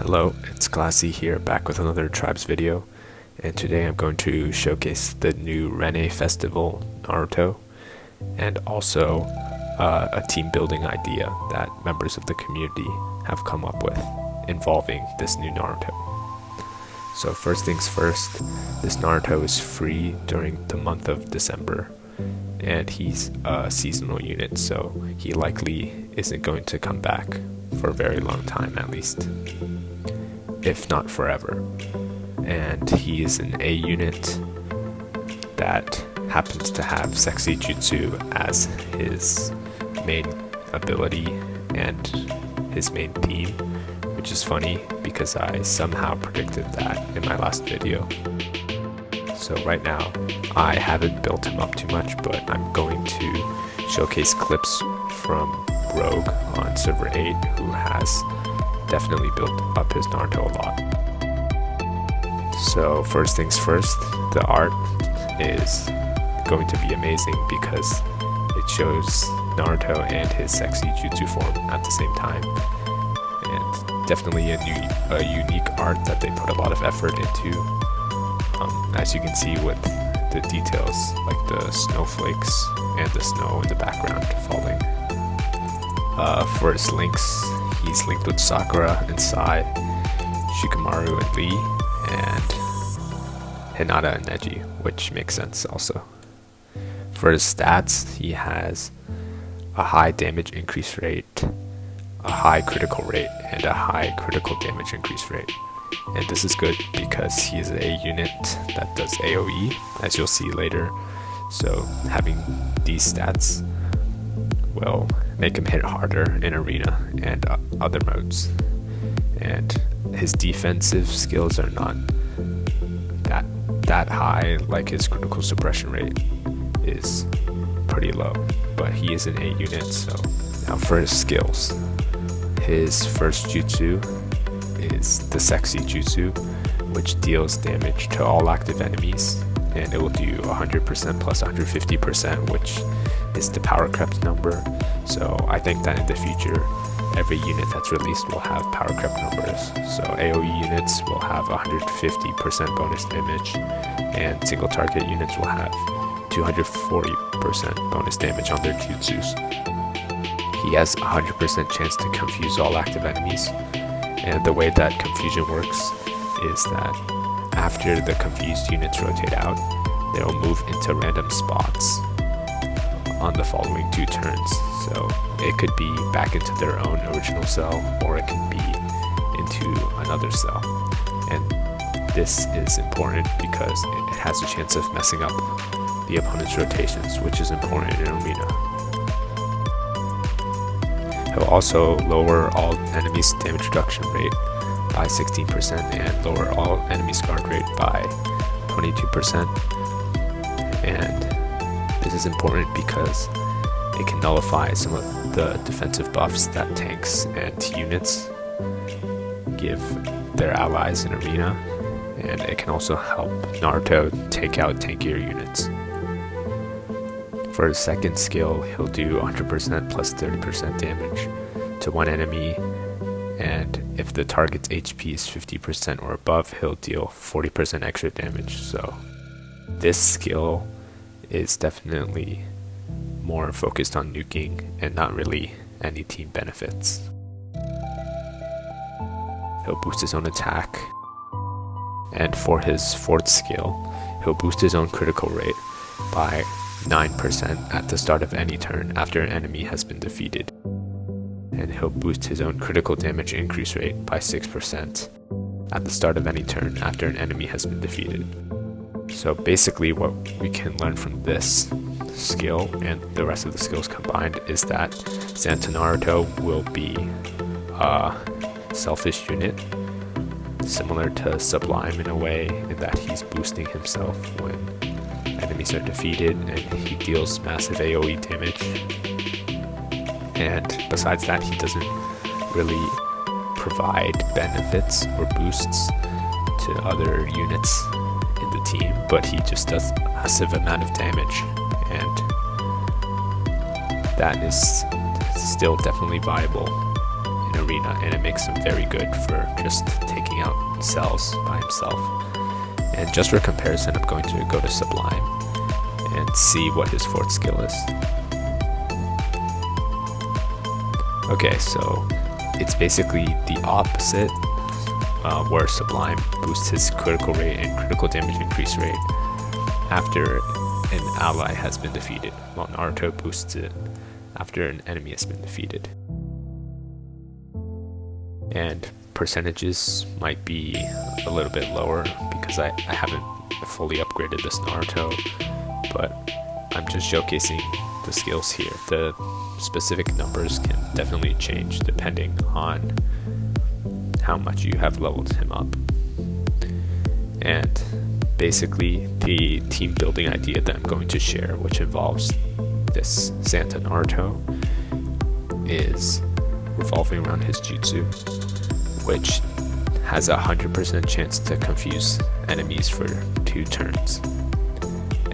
Hello, it's Glassy here, back with another Tribes video, and today I'm going to showcase the new Rinne Festival Naruto, and also a team building idea that members of the community have come up with involving this new Naruto. So first things first, this Naruto is free during the month of December, and he's a seasonal unit, so he likely isn't going to come back for a very long time at least, if not forever. And he is an A unit that happens to have Sexy Jutsu as his main ability and his main theme, which is funny because I somehow predicted that in my last video. So right now I haven't built him up too much, but I'm going to showcase clips from Rogue on server 8, who has definitely built up his Naruto a lot. So first things first, the art is going to be amazing because it shows Naruto and his sexy jutsu form at the same time, and definitely a unique art that they put a lot of effort into, as you can see with the details like the snowflakes and the snow in the background falling. For his links, he's linked with Sakura and Sai, Shikamaru and Lee, and Hinata and Neji, which makes sense also. For his stats, he has a high damage increase rate, a high critical rate, and a high critical damage increase rate. And this is good because he is a unit that does AoE, as you'll see later, so having these stats will make him hit harder in arena and other modes. And his defensive skills are not that high, like his critical suppression rate is pretty low, but he is an A unit. So now for his skills, his first jutsu is the Sexy Jutsu, which deals damage to all active enemies, and it will do 100% plus 150%, which is the power crept number. So I think that in the future every unit that's released will have power crept numbers. So AoE units will have 150% bonus damage, and single target units will have 240% bonus damage on their jutsus. He has a 100% chance to confuse all active enemies, and the way that confusion works is that after the confused units rotate out, they'll move into random spots on the following 2 turns. So it could be back into their own original cell, or it can be into another cell. And this is important because it has a chance of messing up the opponent's rotations, which is important in arena. He'll also lower all enemies' damage reduction rate by 16% and lower all enemies' guard rate by 22%. And this is important because it can nullify some of the defensive buffs that tanks and units give their allies in arena, and it can also help Naruto take out tankier units. For his second skill, he'll do 100% plus 30% damage to one enemy, and if the target's HP is 50% or above, he'll deal 40% extra damage. So this skill is definitely more focused on nuking and not really any team benefits. He'll boost his own attack, and for his fourth skill, he'll boost his own critical rate by 9% at the start of any turn after an enemy has been defeated, and he'll boost his own critical damage increase rate by 6% at the start of any turn after an enemy has been defeated. So basically what we can learn from this skill and the rest of the skills combined is that Santa Naruto will be a selfish unit, similar to Sublime in a way, in that he's boosting himself when enemies are defeated, and he deals massive AoE damage. And besides that, he doesn't really provide benefits or boosts to other units in the team, but he just does a massive amount of damage, and that is still definitely viable in arena, and it makes him very good for just taking out cells by himself. And just for comparison, I'm going to go to Sublime and see what his fourth skill is. Okay, so it's basically the opposite, where Sublime boosts his critical rate and critical damage increase rate after an ally has been defeated, while Naruto boosts it after an enemy has been defeated. And percentages might be a little bit lower because I haven't fully upgraded this Naruto, but I'm just showcasing the skills here. The specific numbers can definitely change depending on how much you have leveled him up. And basically the team building idea that I'm going to share, which involves this Santa Naruto, is revolving around his jutsu, which has a 100% chance to confuse enemies for 2 turns.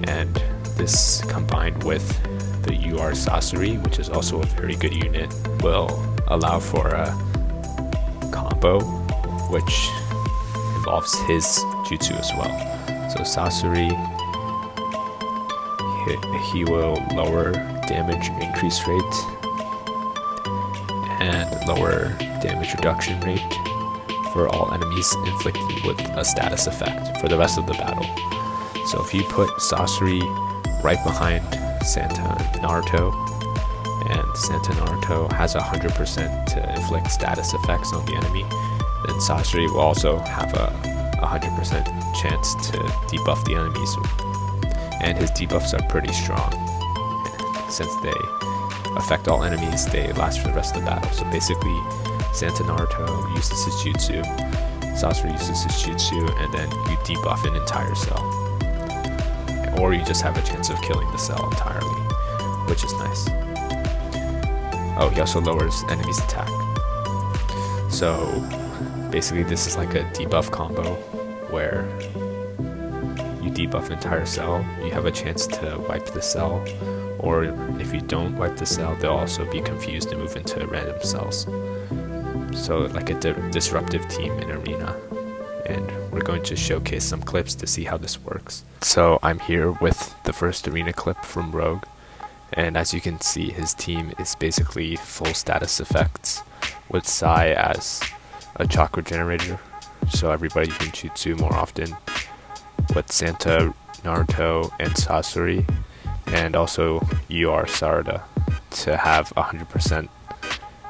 And this, combined with the UR Sasori, which is also a very good unit, will allow for a combo which involves his jutsu as well. So Sasori, he will lower damage increase rate and lower damage reduction rate for all enemies inflicted with a status effect for the rest of the battle. So if you put Sasori right behind Santa Naruto, and Santa Naruto has 100% to inflict status effects on the enemy, then Sasori will also have a 100% chance to debuff the enemies, and his debuffs are pretty strong. Since they affect all enemies, they last for the rest of the battle. So basically, Santa Naruto uses his jutsu, Sasori uses his jutsu, and then you debuff an entire cell. Or you just have a chance of killing the cell entirely, which is nice. Oh, he also lowers enemies' attack. So basically this is like a debuff combo where you debuff an entire cell, you have a chance to wipe the cell, or if you don't wipe the cell, they'll also be confused and move into random cells. So like a disruptive team in arena. And we're going to showcase some clips to see how this works. So I'm here with the first arena clip from Rogue, and as you can see, his team is basically full status effects with Sai as a chakra generator, so everybody can jutsu more often, with Santa, Naruto, and Sasori, and also UR Sarada to have 100%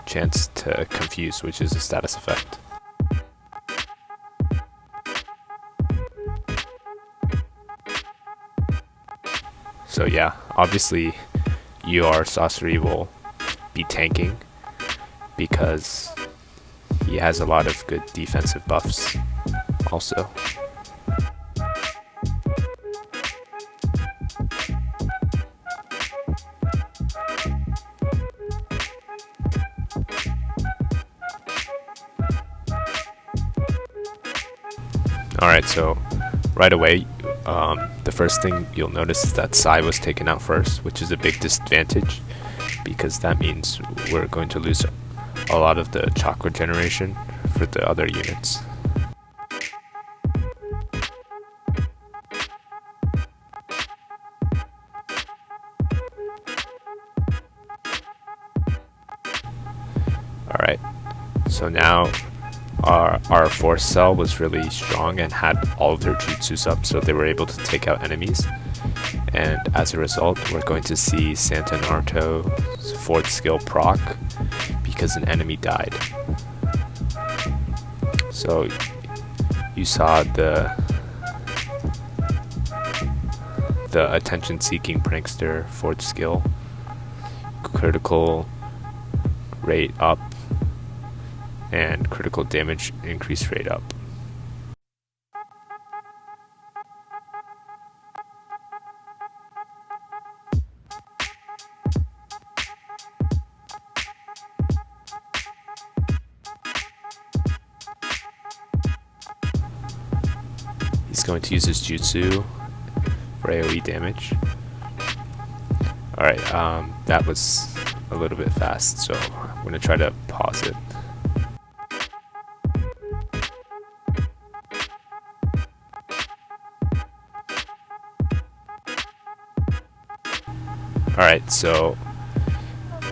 chance to confuse, which is a status effect. So yeah, obviously UR Sasori will be tanking because he has a lot of good defensive buffs also. Alright, so right away, the first thing you'll notice is that Sai was taken out first, which is a big disadvantage because that means we're going to lose a lot of the chakra generation for the other units. Alright, so now our fourth cell was really strong and had all of their jutsus up, so they were able to take out enemies. And as a result, we're going to see Santa Naruto's fourth skill proc because an enemy died. So you saw the attention-seeking prankster fourth skill, critical rate up, and critical damage increase rate up. He's going to use his jutsu for AoE damage. Alright, that was a little bit fast, so I'm going to try to pause it. Alright, so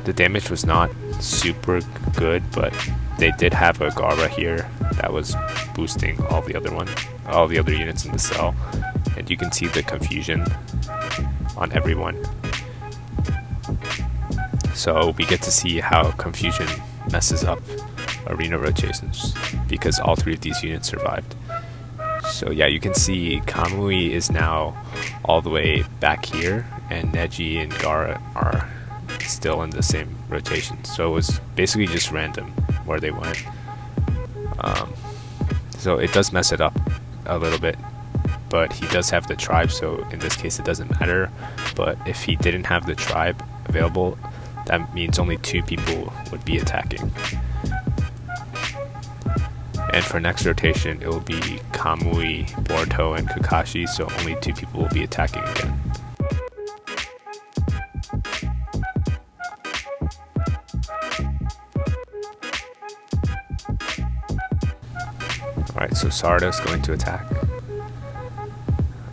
the damage was not super good, but they did have a Gara here that was boosting all the other units in the cell, and you can see the confusion on everyone. So we get to see how confusion messes up arena rotations because all three of these units survived. So yeah, you can see Kamui is now all the way back here, and Neji and Gara are still in the same rotation. So it was basically just random where they went. So it does mess it up a little bit, but he does have the tribe, so in this case it doesn't matter. But if he didn't have the tribe available, that means only 2 people would be attacking. And for next rotation, it will be Kamui, Boruto, and Kakashi, so only 2 people will be attacking again. Alright, so Sarda's going to attack.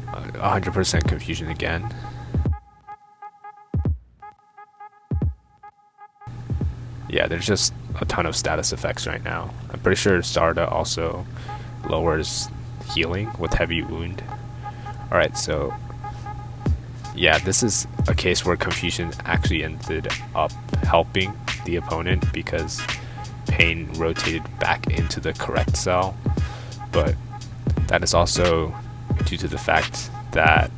100% confusion again. Yeah, there's just a ton of status effects right now. I'm pretty sure Sarda also lowers healing with heavy wound. Alright, so yeah, this is a case where confusion actually ended up helping the opponent because Pain rotated back into the correct cell, but that is also due to the fact that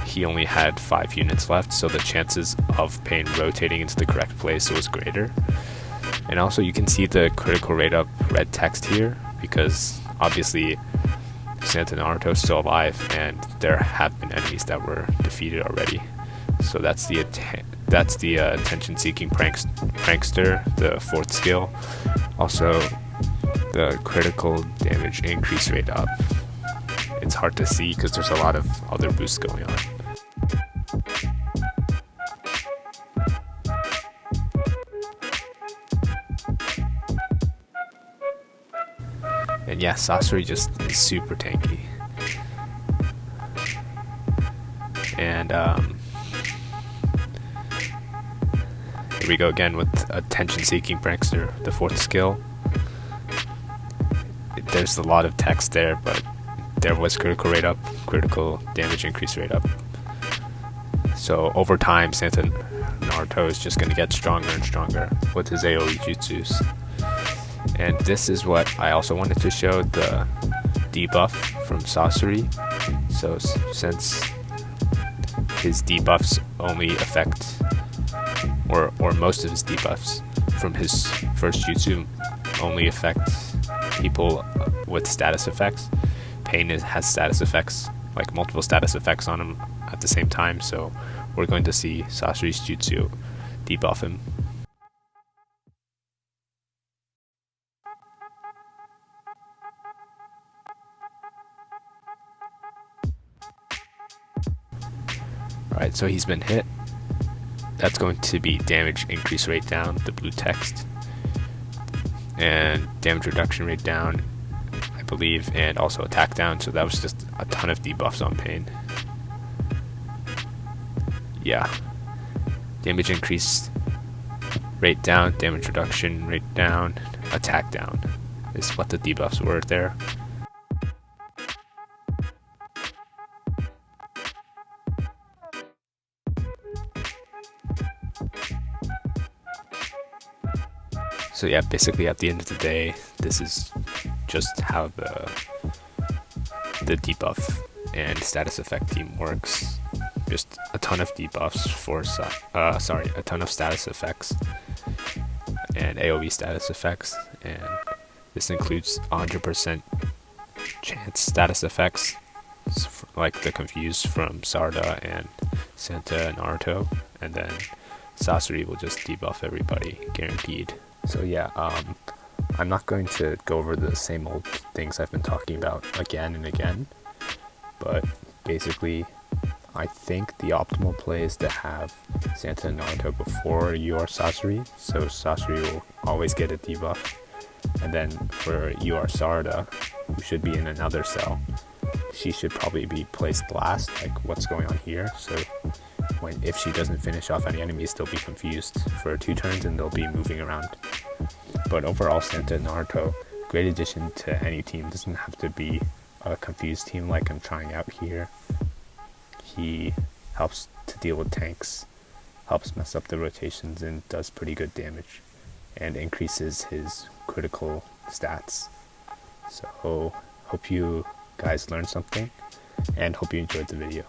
he only had 5 units left, so the chances of Pain rotating into the correct place was greater. And also you can see the critical rate up red text here because obviously Santa Naruto is still alive and there have been enemies that were defeated already. So that's the attention-seeking prankster, the 4th skill. Also the critical damage increase rate up. It's hard to see because there's a lot of other boosts going on. And yeah, Sasori just is super tanky. And here we go again with attention-seeking prankster, the 4th skill. There's a lot of text there, but there was critical rate up, critical damage increase rate up. So over time, Santa Naruto is just going to get stronger and stronger with his AoE jutsus. And this is what I also wanted to show, the debuff from Sasori. So since his debuffs only affect, or most of his debuffs from his first jutsu only affect people with status effects, Pain has status effects, like multiple status effects on him at the same time, so we're going to see Sasori's jutsu debuff him. Alright, so he's been hit. That's going to be damage increase rate down, the blue text, and damage reduction rate down, I believe, and also attack down, so that was just a ton of debuffs on Pain. Yeah. Damage increase rate down, damage reduction rate down, attack down is what the debuffs were there. So yeah, basically at the end of the day, this is just how the debuff and status effect team works. Just a ton of debuffs for a ton of status effects and AoE status effects, and this includes 100% chance status effects like the Confused from Sarda and Santa Naruto, and then Sasori will just debuff everybody, guaranteed. So yeah, I'm not going to go over the same old things I've been talking about again and again, but basically I think the optimal play is to have Santa Naruto before you are Sasori, so Sasori will always get a debuff, and then for you are Sarda, who should be in another cell, she should probably be placed last, like what's going on here, so if she doesn't finish off any enemies, they'll be confused for 2 turns and they'll be moving around. But overall, Santa Naruto, great addition to any team. Doesn't have to be a confused team like I'm trying out here. He helps to deal with tanks, helps mess up the rotations, and does pretty good damage, and increases his critical stats. So hope you guys learned something, and hope you enjoyed the video.